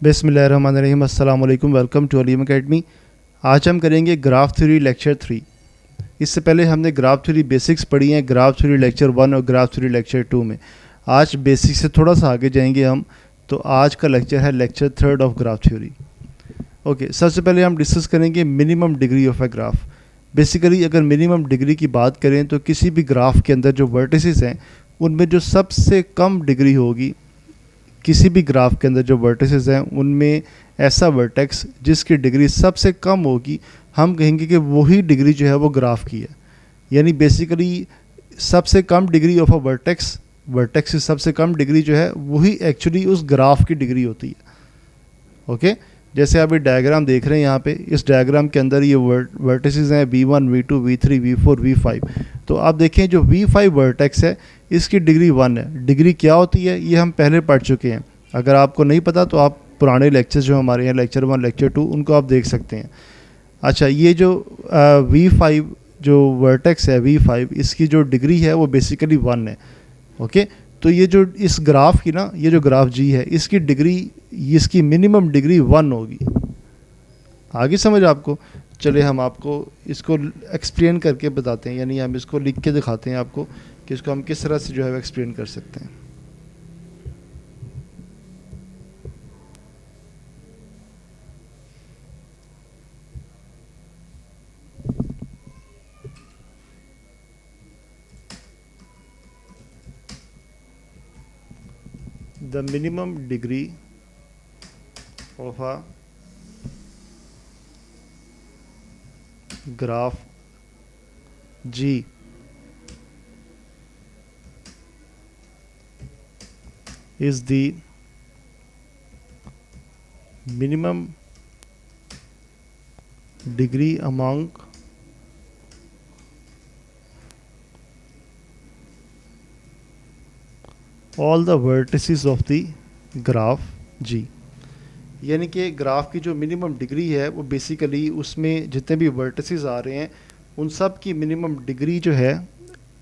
बिस्मिल्लाहिर्रहमानिर्रहीम, अस्सलाम वालेकुम, वेलकम टू अलीम अकेडमी। आज हम करेंगे ग्राफ थ्योरी लेक्चर 3। इससे पहले हमने ग्राफ थ्योरी बेसिक्स पढ़ी हैं ग्राफ थ्योरी लेक्चर 1 और ग्राफ थ्योरी लेक्चर 2 में। आज बेसिक से थोड़ा सा आगे जाएंगे हम, तो आज का लेक्चर है lecture 3 of graph theory. Okay, सबसे पहले हम डिस्कस करेंगे minimum degree of a graph. Basically अगर मिनिमम डिग्री की बात करें तो किसी भी ग्राफ के अंदर जो वर्टिसेस हैं उनमें जो सबसे कम डिग्री होगी, किसी भी ग्राफ के अंदर जो वर्टिसेस हैं उनमें ऐसा वर्टेक्स जिसकी डिग्री सबसे कम होगी, हम कहेंगे कि वही डिग्री जो है वो ग्राफ की है। यानी बेसिकली सबसे कम डिग्री ऑफ अ वर्टेक्स की सबसे कम डिग्री जो है वही एक्चुअली उस ग्राफ की डिग्री होती है। ओके, जैसे आप ये डायग्राम देख रहे हैं यहाँ पे, इस डायग्राम के अंदर ये वर्टिसेस हैं V1, V2, V3, V4, V5। तो आप देखें जो V5 वर्टेक्स है इसकी डिग्री 1 है। डिग्री क्या होती है ये हम पहले पढ़ चुके हैं। अगर आपको नहीं पता तो आप पुराने लेक्चर्स जो हमारे हैं लेक्चर 1, लेक्चर 2, उनको आप देख सकते हैं। अच्छा, ये जो V5 जो वर्टेक्स है V5, इसकी जो डिग्री है वो बेसिकली 1 है। ओके, तो ये जो इस ग्राफ की ना, ये जो ग्राफ G है इसकी डिग्री, इसकी मिनिमम डिग्री 1 होगी। आगे समझ आपको? चले हम आपको इसको एक्सप्लेन करके बताते हैं, यानी हम इसको लिख के दिखाते हैं आपको कि इसको हम किस तरह से जो है एक्सप्लेन कर सकते हैं। The minimum degree of a graph G is the minimum degree among all the vertices of the graph G। यानी कि ग्राफ की जो मिनिमम डिग्री है वो बेसिकली उसमें जितने भी वर्टिसेस आ रहे हैं उन सब की मिनिमम डिग्री जो है,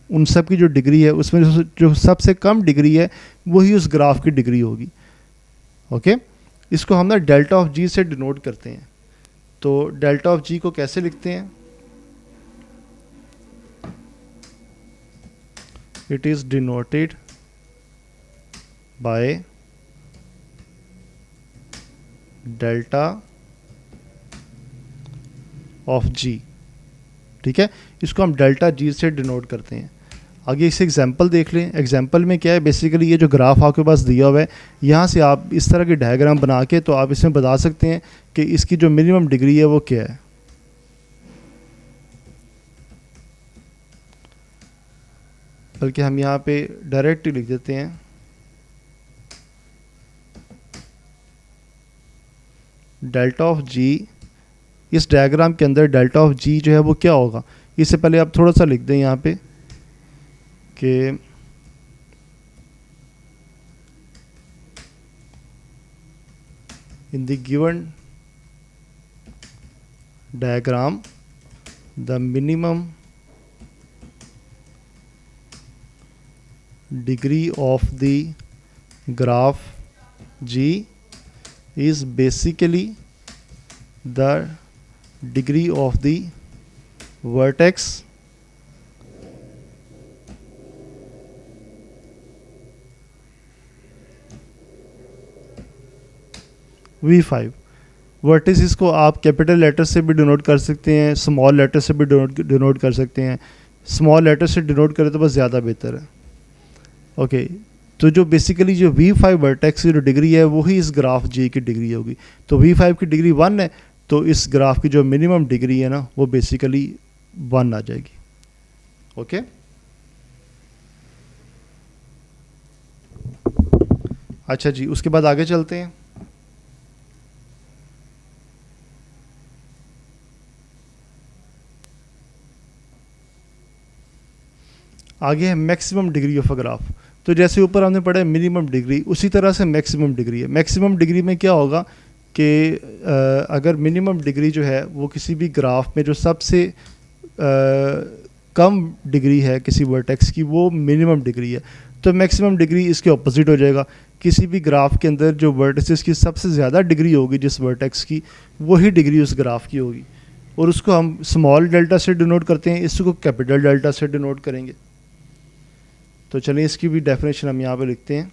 उन सब की जो डिग्री है उसमें जो सबसे कम डिग्री है वही उस ग्राफ की डिग्री होगी। ओके, इसको हम ना डेल्टा ऑफ जी से डिनोट करते हैं। तो डेल्टा ऑफ जी को कैसे लिखते हैं? It is denoted by delta of G. ठीक है, इसको हम डेल्टा जी से डिनोट करते हैं। आगे इसे एग्जांपल देख लें। एग्जांपल में क्या है, बेसिकली ये जो ग्राफ आपके पास दिया हुआ है, यहाँ से आप इस तरह के डायग्राम बना के तो आप इसमें बता सकते हैं कि इसकी जो मिनिमम डिग्री है वो क्या है। बल्कि हम यहाँ पे डायरेक्ट लिख देते हैं डेल्टा ऑफ जी। इस डायग्राम के अंदर डेल्टा ऑफ जी जो है वो क्या होगा, इससे पहले आप थोड़ा सा लिख दें यहाँ पे कि in the given diagram the minimum degree of the graph ji is basically the degree of the vertex V5। Vertices को आप कैपिटल लेटर से भी डिनोट कर सकते हैं, स्मॉल लेटर से भी डिनोट कर सकते हैं। स्मॉल लेटर से डिनोट करें तो बस ज़्यादा बेहतर है। ओके, तो जो बेसिकली जो V5 वर्टेक्स की जो डिग्री है वही इस ग्राफ G की डिग्री होगी। तो V5 की डिग्री 1 है, तो इस ग्राफ की जो मिनिमम डिग्री है ना वो बेसिकली 1 आ जाएगी। ओके, अच्छा जी, उसके बाद आगे चलते हैं। आगे है maximum degree of a graph. तो जैसे ऊपर हमने पढ़ा है मिनिमम डिग्री, उसी तरह से मैक्सिमम डिग्री है। मैक्सिमम डिग्री में क्या होगा कि अगर मिनिमम डिग्री जो है वो किसी भी ग्राफ में जो सबसे कम डिग्री है किसी वर्टेक्स की, वो मिनिमम डिग्री है, तो मैक्सिमम डिग्री इसके ऑपोजिट हो जाएगा। किसी भी ग्राफ के अंदर जो वर्टिसेस की सबसे ज़्यादा डिग्री होगी जिस वर्टेक्स की, वही डिग्री उस ग्राफ की होगी, और उसको हम स्मॉल डेल्टा से डिनोट करते हैं, इसको कैपिटल डेल्टा से डिनोट करेंगे। तो चलिए इसकी भी डेफिनेशन हम यहाँ पे लिखते हैं।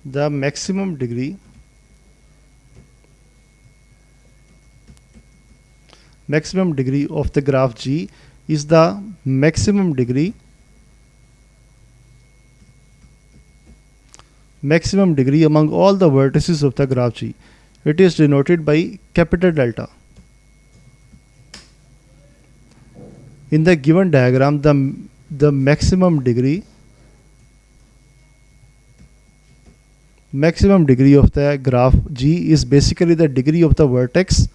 The maximum degree of the graph G is the maximum degree among all the vertices of the graph G. It is denoted by capital delta. In the given diagram, the maximum degree of the graph G is basically the degree of the vertex.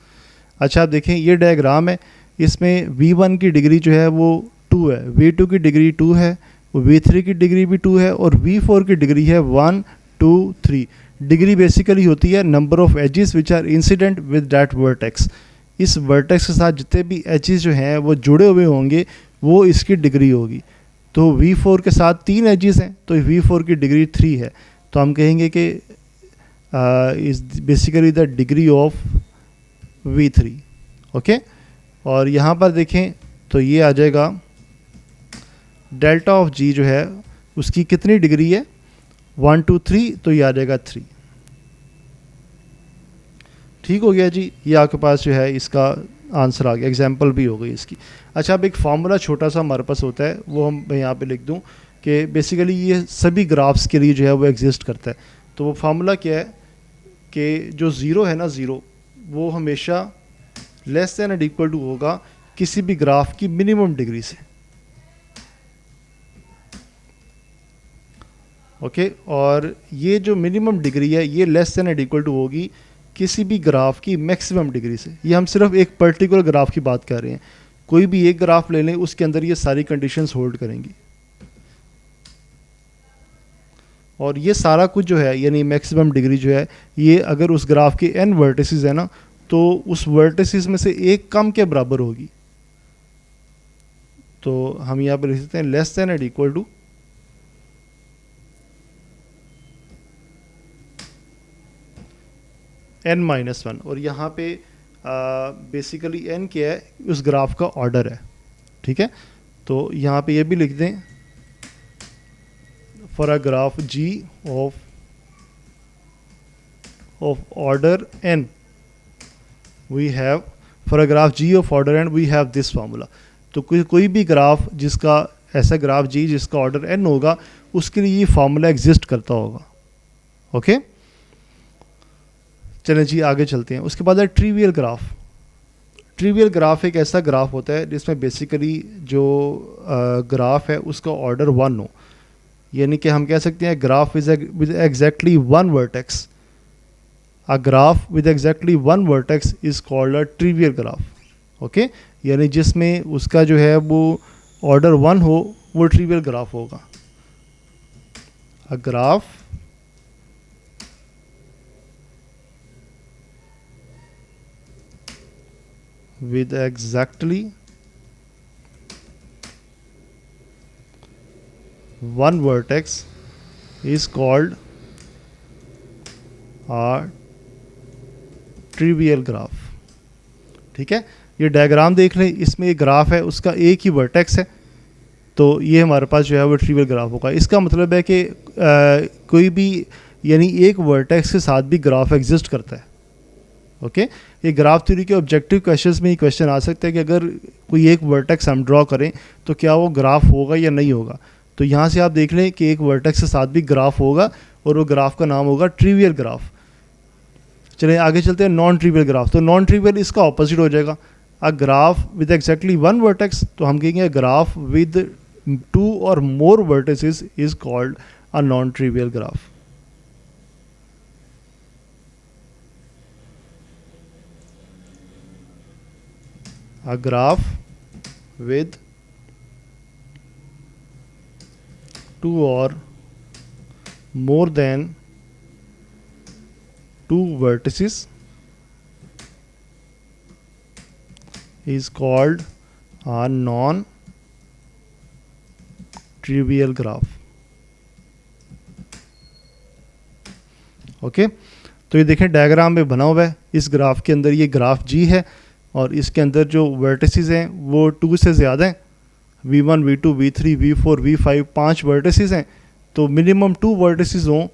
अच्छा आप देखें ये diagram है, इसमें V1 की degree जो है वो 2 है, V2 की डिग्री 2 है, V3 की डिग्री भी 2 है, और V4 की डिग्री है 1 2 3। डिग्री बेसिकली होती है number of edges which are incident with that vertex. इस वर्टेक्स के साथ जितने भी एजेस जो हैं वो जुड़े हुए होंगे वो इसकी डिग्री होगी। तो V4 के साथ 3 एजेस हैं तो V4 की डिग्री 3 है, तो हम कहेंगे कि is basically the degree of V3। Okay, और यहाँ पर देखें तो ये आ जाएगा डेल्टा ऑफ G जो है उसकी कितनी डिग्री है, 1 2 3, तो ये आ जाएगा 3। ठीक हो गया जी, ये आपके पास जो है इसका आंसर आ गया, एग्जाम्पल भी हो गई इसकी। अच्छा अब एक फार्मूला छोटा सा हमारे पास होता है, वो हम मैं यहाँ पे लिख दूँ कि बेसिकली ये सभी ग्राफ्स के लिए जो है वो एग्जिस्ट करता है। तो वो फार्मूला क्या है कि जो ज़ीरो है ना, ज़ीरो वो हमेशा less than and equal to होगा किसी भी ग्राफ की मिनिमम डिग्री से। ओके, और ये जो मिनिमम डिग्री है ये less than and equal to होगी किसी भी ग्राफ की मैक्सिमम डिग्री से। ये हम सिर्फ एक पर्टिकुलर ग्राफ की बात कर रहे हैं, कोई भी एक ग्राफ ले लें उसके अंदर ये सारी कंडीशंस होल्ड करेंगी। और ये सारा कुछ जो है यानी मैक्सिमम डिग्री जो है ये अगर उस ग्राफ के n वर्टिसेस है ना, तो उस वर्टिसेस में से एक कम के बराबर होगी। तो हम यहाँ पर लिख सकते हैं less than and equal to n-1, और यहाँ पे बेसिकली n क्या है, उस ग्राफ का ऑर्डर है। ठीक है, तो यहाँ पे ये भी लिख दें for a graph G of order n we have for a graph G of order n we have this formula। तो कोई भी ग्राफ जिसका ऐसा ग्राफ G जिसका ऑर्डर n होगा उसके लिए ये फार्मूला एग्जिस्ट करता होगा। ओके, चलें जी आगे चलते हैं। उसके बाद है ट्रिवियल ग्राफ। ट्रिवियल ग्राफ एक ऐसा ग्राफ होता है जिसमें बेसिकली जो ग्राफ है उसका ऑर्डर 1 हो, यानी कि हम कह सकते हैं graph with exactly 1 vertex. A graph with exactly 1 vertex is called a trivial graph. Okay, यानी जिसमें उसका जो है वो ऑर्डर 1 हो वो ट्रिवियल ग्राफ होगा। A graph with exactly 1 vertex is called a trivial graph। ठीक है, ये डायग्राम देख लें, इसमें एक ग्राफ है उसका एक ही वर्टेक्स है, तो ये हमारे पास जो है वो ट्रिवियल ग्राफ होगा। इसका मतलब है कि कोई भी यानी एक वर्टेक्स के साथ भी ग्राफ एग्जिस्ट करता है। ओके, ये ग्राफ थ्योरी के ऑब्जेक्टिव क्वेश्चंस में ये क्वेश्चन आ सकता है कि अगर कोई एक वर्टेक्स हम ड्रॉ करें तो क्या वो ग्राफ होगा या नहीं होगा। तो यहाँ से आप देख लें कि एक वर्टेक्स के साथ भी ग्राफ होगा और वो ग्राफ का नाम होगा ट्रिवियल ग्राफ। चलिए आगे चलते हैं नॉन ट्रिवियल ग्राफ। तो नॉन ट्रिवियल इसका ऑपोजिट हो जाएगा। A graph with exactly 1 vertex, तो हम कहेंगे ग्राफ विद 2 और more vertices is called a non trivial graph. A graph with 2 or more than 2 vertices is called a non-trivial graph. Okay तो ये देखें डायग्राम में बना हुआ है, इस ग्राफ के अंदर ये ग्राफ जी है और इसके अंदर जो वर्टिसेस हैं वो 2 से ज़्यादा हैं, v1 v2 v3 v4 v5 5 vertices हैं, तो मिनिमम 2 वर्टिसेस हों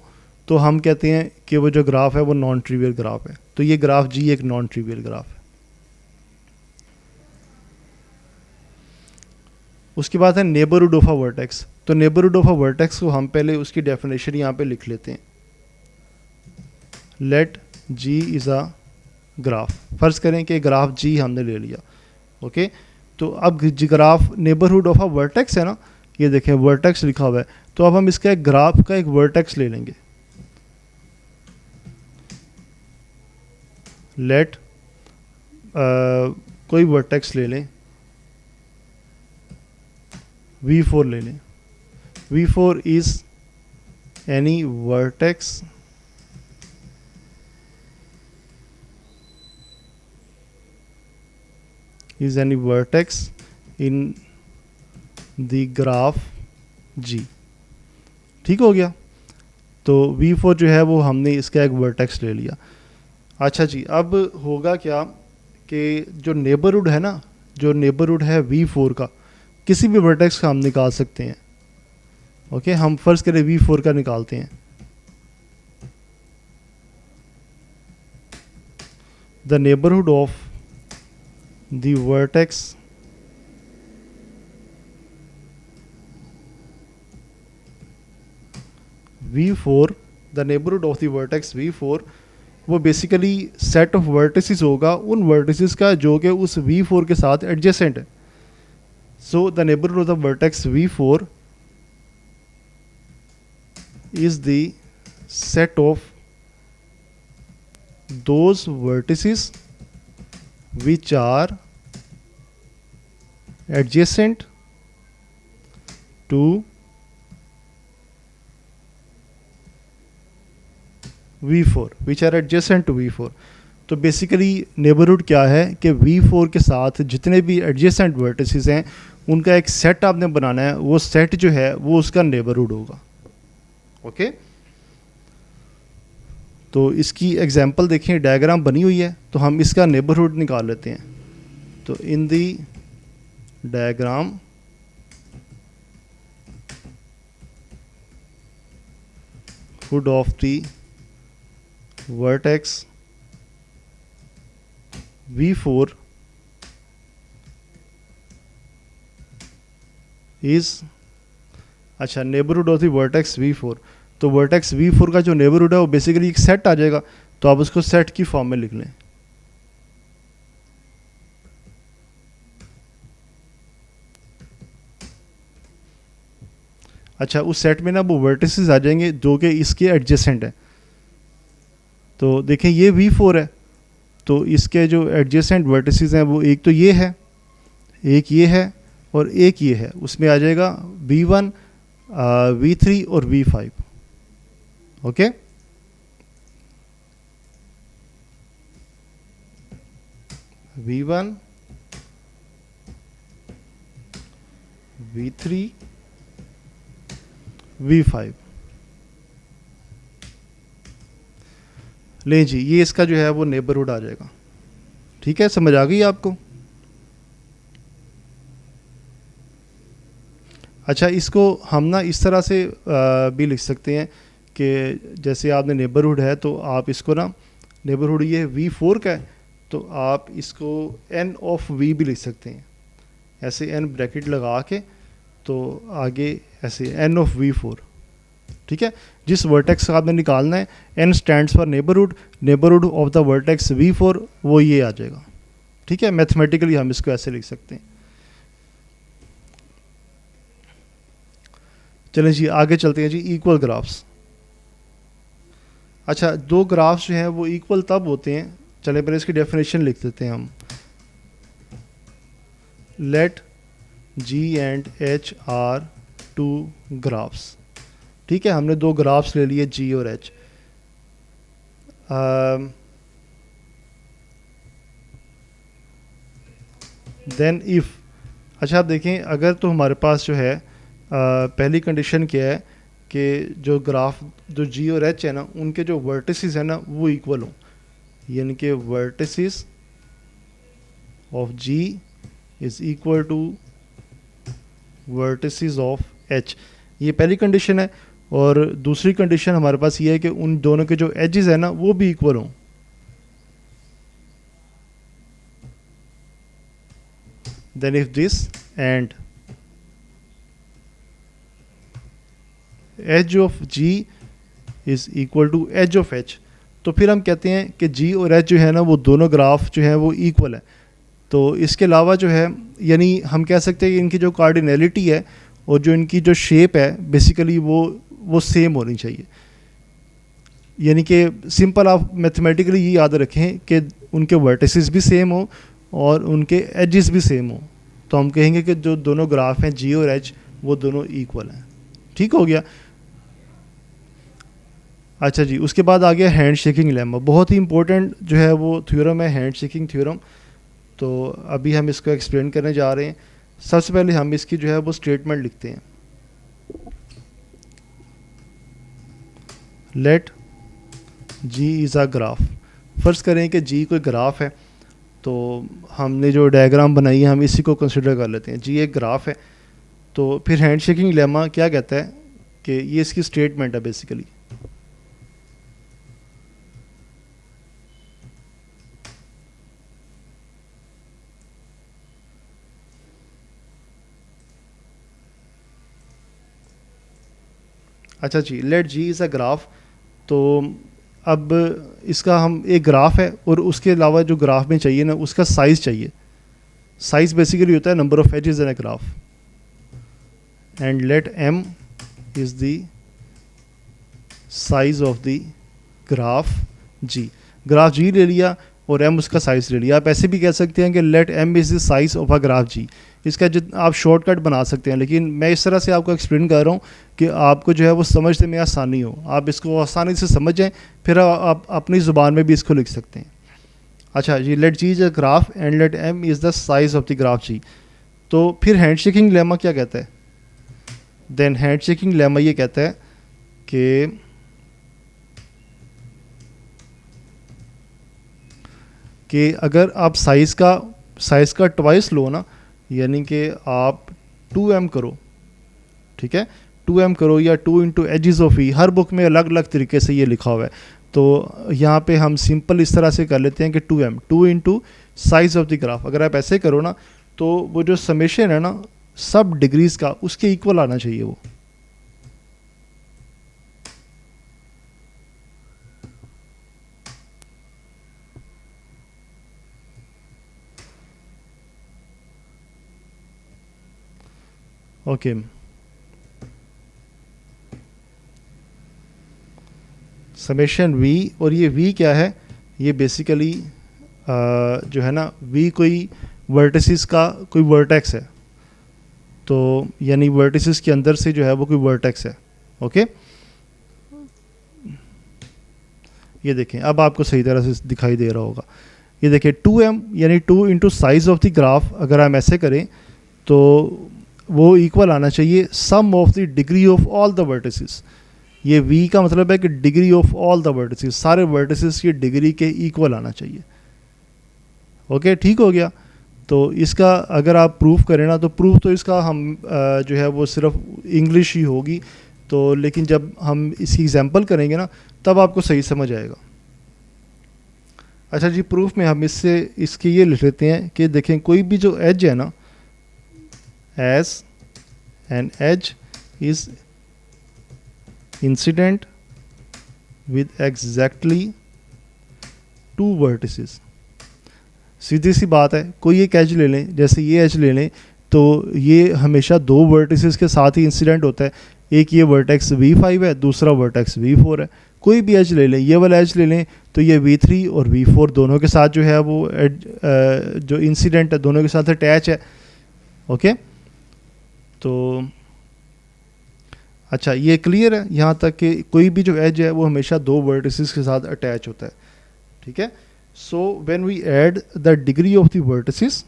तो हम कहते हैं कि वो जो ग्राफ है वो नॉन ट्रिवियल ग्राफ है। तो ये ग्राफ जी एक नॉन ट्रिवियल ग्राफ है। उसके बाद है नेबरहुड ऑफ अ वर्टेक्स। तो नेबरहुड ऑफ अ वर्टेक्स को हम पहले उसकी डेफिनेशन यहाँ पे लिख लेते हैं। Let G is a graph, फर्ज करें कि ग्राफ जी हमने ले लिया। ओके तो अब graph neighbourhood of a vertex है ना, ये देखें वर्टेक्स लिखा हुआ है, तो अब हम इसका एक ग्राफ का एक वर्टेक्स ले लेंगे। लेट कोई वर्टेक्स ले लें, v4 ले लें। v4 is any vertex in the graph G। ठीक हो गया, तो v4 जो है वो हमने इसका एक वर्टेक्स ले लिया। अच्छा जी, अब होगा क्या कि जो नेबरहुड है ना, जो नेबरहुड है v4 का, किसी भी वर्टेक्स का हम निकाल सकते हैं। ओके हम फर्ज करें v4 का निकालते हैं। The neighbourhood of the vertex v4, the neighborhood of the vertex v4 वो बेसिकली सेट ऑफ वर्टिसेस होगा उन वर्टिसेस का जो कि उस v4 के साथ एडजेसेंट है। So the neighbourhood of the vertex v4 is the set of those vertices which are adjacent to v4, which are adjacent to v4। तो बेसिकली नेबरहुड क्या है कि v4 के साथ जितने भी एडजेसेंट वर्टिसेस हैं उनका एक सेट आपने बनाना है, वो सेट जो है वो उसका नेबरहुड होगा। ओके तो इसकी एग्जांपल देखें, डायग्राम बनी हुई है, तो हम इसका नेबरहुड निकाल लेते हैं। तो in the diagram hood of the vertex v4 is, अच्छा neighbourhood of the vertex v4, तो वर्टेक्स v4 का जो नेबरहुड है वो बेसिकली एक सेट आ जाएगा, तो आप उसको सेट की फॉर्म में लिख लें। अच्छा उस सेट में ना वो वर्टिसेस आ जाएंगे जो कि इसके एडजेसेंट है। तो देखें ये v4 है, तो इसके जो एडजेसेंट वर्टिसेस हैं वो एक तो ये है, एक ये है और एक ये है, उसमें आ जाएगा v1 v3 और v5। Okay v1 v3 v5 ले जी, ये इसका जो है वो नेबरहुड आ जाएगा। ठीक है, समझ आ गई आपको? अच्छा इसको हम ना इस तरह से भी लिख सकते हैं कि जैसे आपने नेबरहुड है तो आप इसको ना, नेबरहुड ये v4 का है, तो आप इसको n ऑफ v भी लिख सकते हैं, ऐसे n ब्रैकेट लगा के, तो आगे ऐसे n ऑफ v4। ठीक है, जिस वर्टेक्स का आपने निकालना है, n stands for neighbourhood, neighbourhood of the vertex v4 वो ये आ जाएगा। ठीक है, मैथमेटिकली हम इसको ऐसे लिख सकते हैं। चलें जी आगे चलते हैं जी, इक्वल ग्राफ्स। अच्छा दो ग्राफ्स जो हैं वो इक्वल तब होते हैं, चलें पहले इसकी डेफिनेशन लिख देते हैं हम। Let G and H are two graphs. ठीक है, हमने दो ग्राफ्स ले लिए जी और एच। देन इफ़, अच्छा आप देखें, अगर तो हमारे पास जो है पहली कंडीशन क्या है कि जो ग्राफ जो जी और एच है ना, उनके जो वर्टिसेस है ना वो इक्वल हों, यानी कि vertices of G is equal to vertices of H, ये पहली कंडीशन है। और दूसरी कंडीशन हमारे पास ये है कि उन दोनों के जो एजेस है ना वो भी इक्वल हों। Then if this and edge of G is equal to edge of H, तो फिर हम कहते हैं कि जी और एच जो है ना वो दोनों ग्राफ जो है वो इक्वल है। तो इसके अलावा जो है, यानी हम कह सकते हैं कि इनकी जो कार्डिनैलिटी है और जो इनकी जो शेप है बेसिकली वो सेम होनी चाहिए। यानी कि सिंपल आप मैथमेटिकली ये याद रखें कि उनके वर्टिसेस भी सेम हो और उनके एजेस भी सेम हो, तो हम कहेंगे कि जो दोनों ग्राफ हैं जी और एच वो दोनों इक्वल हैं। ठीक हो गया। अच्छा जी, उसके बाद आ गया हैंड शेकिंग लेमा, बहुत ही इंपॉर्टेंट जो है वो थ्योरम है हैंड शेकिंग थ्योरम। तो अभी हम इसको एक्सप्लेन करने जा रहे हैं। सबसे पहले हम इसकी जो है वो स्टेटमेंट लिखते हैं। Let G is a graph, फ़र्ज़ करें कि जी कोई ग्राफ है, तो हमने जो डायग्राम बनाई है हम इसी को कंसिडर कर लेते हैं। जी एक ग्राफ है, तो फिर हैंड शेकिंग लेमा क्या कहता है कि ये इसकी स्टेटमेंट है बेसिकली। अच्छा जी, let G is a graph, तो अब इसका हम एक ग्राफ है और उसके अलावा जो ग्राफ में चाहिए ना उसका साइज़ चाहिए। साइज़ बेसिकली होता है number of edges in a graph, and let M is the size of the graph G. Graph G ले लिया और एम उसका साइज़ ले लिया। आप ऐसे भी कह सकते हैं कि let M is the size of a graph G. इसका आप शॉर्टकट बना सकते हैं, लेकिन मैं इस तरह से आपको एक्सप्लेन कर रहा हूँ कि आपको जो है वो समझने में आसानी हो, आप इसको आसानी से समझ जाएँ, फिर आप अपनी ज़ुबान में भी इसको लिख सकते हैं। अच्छा जी, let G is a graph and let M is the size of the graph G. तो फिर हैंड शेकिंग लेमा क्या कहता है? देन हैंड शेकिंग लेमा ये कहता है कि अगर आप साइज़ का ट्वाइस लो ना, यानी कि आप 2m करो, ठीक है, 2m करो या 2 इंटू एजिज़ ऑफ ई, हर बुक में अलग अलग तरीके से ये लिखा हुआ है। तो यहाँ पे हम सिंपल इस तरह से कर लेते हैं कि 2m 2 into size of the graph. अगर आप ऐसे करो ना तो वो जो समेशन है ना सब डिग्रीज़ का उसके इक्वल आना चाहिए वो। ओके, समेशन v, और ये v क्या है? ये बेसिकली जो है ना v कोई वर्टिसेस का कोई वर्टेक्स है, तो यानी वर्टिसेस के अंदर से जो है वो कोई वर्टेक्स है। ओके, ये देखें अब आपको सही तरह से दिखाई दे रहा होगा। ये देखें 2m यानी 2 into size of the graph, अगर हम ऐसे करें तो वो इक्वल आना चाहिए sum of the degree of all the vertices. ये v का मतलब है कि degree of all the vertices, सारे वर्टिसेस की डिग्री के इक्वल आना चाहिए। ओके, ठीक हो गया। तो इसका अगर आप प्रूफ करें ना, तो प्रूफ तो इसका हम जो है वो सिर्फ इंग्लिश ही होगी, तो लेकिन जब हम इसकी एग्जांपल करेंगे ना तब आपको सही समझ आएगा। अच्छा जी, प्रूफ में हम इसके ये लिख लेते हैं कि देखें कोई भी जो एज है ना, edge an edge is incident with exactly 2 vertices. सीधी सी बात है, कोई एक एज ले लें, जैसे ये एज ले लें, तो ये हमेशा 2 वर्टिसेस के साथ ही इंसिडेंट होता है। एक ये वर्टेक्स v5 है, दूसरा वर्टेक्स v4 है। कोई भी एज ले लें, ये वाला एज ले लें, तो ये v3 और v4 दोनों के साथ जो है वो जो इंसिडेंट है दोनों के साथ अटैच है। ओके, तो अच्छा, ये क्लियर है यहाँ तक कि कोई भी जो एज है वो हमेशा दो वर्टिसेस के साथ अटैच होता है, ठीक है। So when we add the degree of the vertices,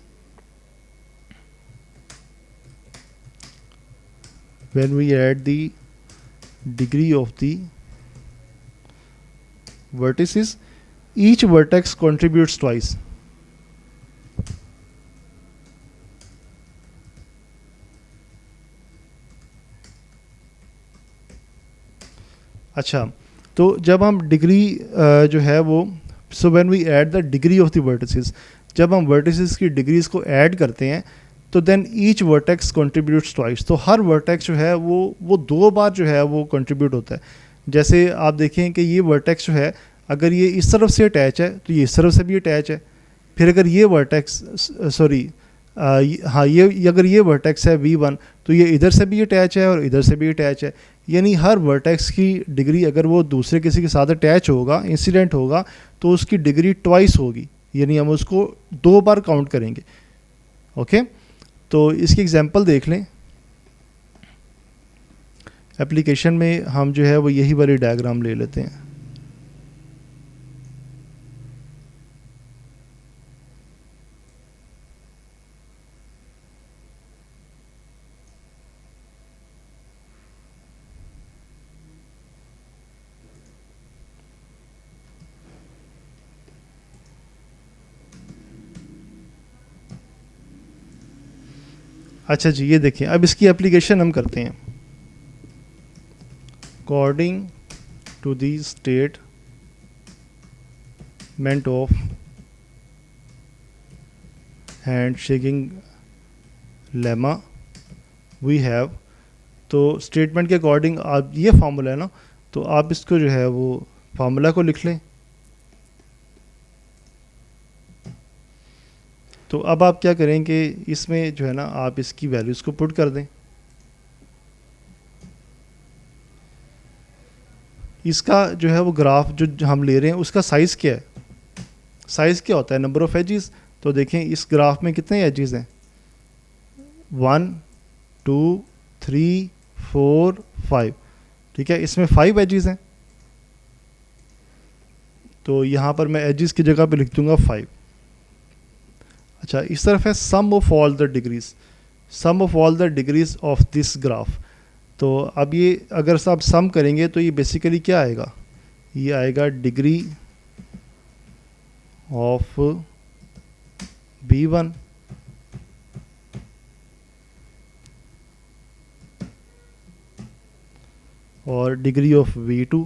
when we add the degree of the vertices, each vertex contributes twice. अच्छा, तो जब हम डिग्री जो है वो, so when we add the degree of the vertices, जब हम vertices की डिग्रीज को ऐड करते हैं तो then each vertex contributes twice, तो हर वर्टेक्स जो है वो दो बार जो है वो कंट्रीब्यूट होता है। जैसे आप देखें कि ये वर्टेक्स जो है अगर ये इस तरफ से अटैच है तो ये इस तरफ से भी अटैच है, फिर अगर ये वर्टेक्स सॉरी हाँ ये अगर ये वर्टेक्स है V1 तो ये इधर से भी अटैच है और इधर से भी अटैच है, यानी हर वर्टेक्स की डिग्री अगर वो दूसरे किसी के साथ अटैच होगा, इंसिडेंट होगा, तो उसकी डिग्री ट्वाइस होगी, यानी हम उसको दो बार काउंट करेंगे। ओके, तो इसकी एग्जांपल देख लें। एप्लीकेशन में हम जो है वो यही वाली डायग्राम ले लेते हैं। अच्छा जी, ये देखिए, अब इसकी एप्लीकेशन हम करते हैं। According to the statement of hand shaking lemma we have, तो स्टेटमेंट के अकॉर्डिंग आप, ये फार्मूला है ना, तो आप इसको जो है वो फार्मूला को लिख लें। तो अब आप क्या करेंगे, इसमें जो है ना आप इसकी वैल्यूज़ को पुट कर दें। इसका जो है वो ग्राफ जो हम ले रहे हैं उसका साइज़ क्या है, साइज़ क्या होता है, नंबर ऑफ़ एजेस। तो देखें इस ग्राफ में कितने एजेस हैं, 1 2 3 4 5, ठीक है, इसमें 5 एजेस हैं। तो यहाँ पर मैं एजेस की जगह पे लिख दूंगा 5। अच्छा, इस तरफ है sum of all the degrees, sum of all the degrees of this graph. तो अब ये अगर आप सम करेंगे तो ये बेसिकली क्या आएगा, ये आएगा डिग्री ऑफ V1 और degree of V2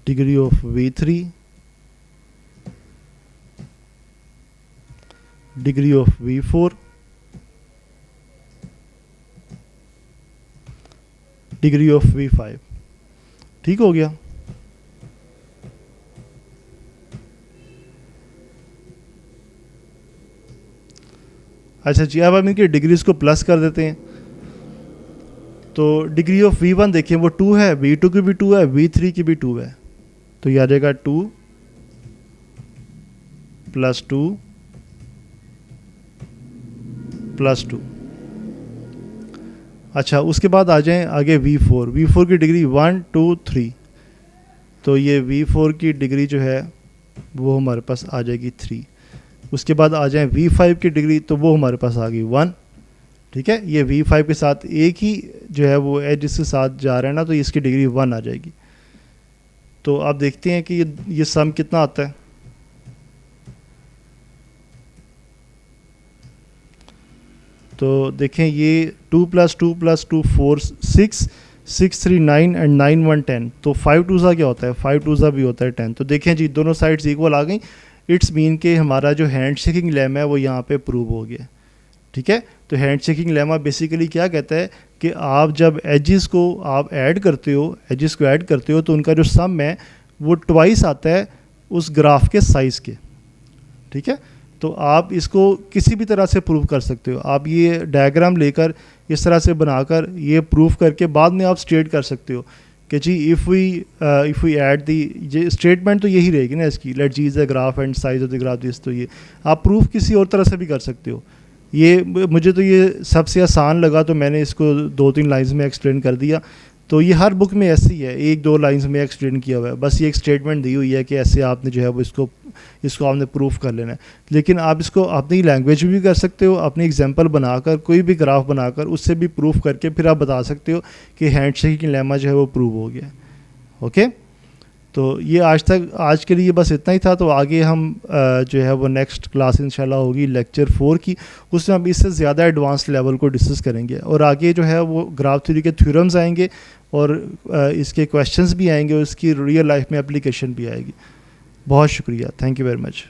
degree of V3 degree of V4 degree of V5। ठीक हो गया। अच्छा जी, अब हम इनकी डिग्रीज को प्लस कर देते हैं। तो डिग्री ऑफ V1 देखिए वो 2 है, V2 की भी 2 है, V3 की भी 2 है, तो ये आ जाएगा 2 + 2 + 2। अच्छा, उसके बाद आ जाएं आगे V4, V4 की डिग्री 1 2 3, तो ये V4 की डिग्री जो है वो हमारे पास आ जाएगी 3। उसके बाद आ जाएं V5 की डिग्री, तो वो हमारे पास आ गई 1। ठीक है, ये V5 के साथ एक ही जो है वो एज इसके साथ जा रहा है ना, तो इसकी डिग्री 1 आ जाएगी। तो आप देखते हैं कि ये सम कितना आता है। तो देखें ये 2 + 2 + 2 4 6 6 3 9 एंड 9 1 10, तो 5 2 सा क्या होता है, 5 2 सा भी होता है 10। तो देखें जी दोनों साइड्स इक्वल आ गई। इट्स मीन के हमारा जो हैंड शेकिंग लेमा है वो यहाँ पे प्रूव हो गया। ठीक है, तो हैंड शेकिंग लेमा बेसिकली क्या कहता है कि आप जब एजेस को आप ऐड करते हो, एजेस को ऐड करते हो, तो उनका जो सम है वो ट्वाइस आता है उस ग्राफ के साइज़ के। ठीक है, तो आप इसको किसी भी तरह से प्रूव कर सकते हो। आप ये डायग्राम लेकर इस तरह से बनाकर ये प्रूव करके बाद में आप स्टेट कर सकते हो कि G if we add the, ये स्टेटमेंट तो यही रहेगी ना इसकी, let G is the graph and size of the graph this. तो ये आप प्रूफ किसी और तरह से भी कर सकते हो। ये मुझे तो ये सबसे आसान लगा, तो मैंने इसको 2-3 लाइन्स में एक्सप्लेन कर दिया। तो ये हर बुक में ऐसी है, 1-2 लाइन्स में एक्सप्लेन किया हुआ है, बस ये एक स्टेटमेंट दी हुई है कि ऐसे आपने जो है वो इसको आपने प्रूफ कर लेना है। लेकिन आप इसको अपनी लैंग्वेज में भी कर सकते हो, अपनी एग्जांपल बनाकर, कोई भी ग्राफ बनाकर उससे भी प्रूफ करके फिर आप बता सकते हो कि हैंडशेकिंग लेमा जो है वो प्रूव हो गया। ओके, तो ये आज के लिए बस इतना ही था। तो आगे हम जो है वो नेक्स्ट क्लास इंशाल्लाह होगी लेक्चर 4 की, उसमें हम इससे ज़्यादा एडवांस लेवल को डिस्कस करेंगे, और आगे जो है वो ग्राफ थ्योरी के थ्योरम्स आएंगे, और इसके क्वेश्चंस भी आएंगे, और इसकी रियल लाइफ में एप्लीकेशन भी आएगी। बहुत शुक्रिया, थैंक यू वेरी मच।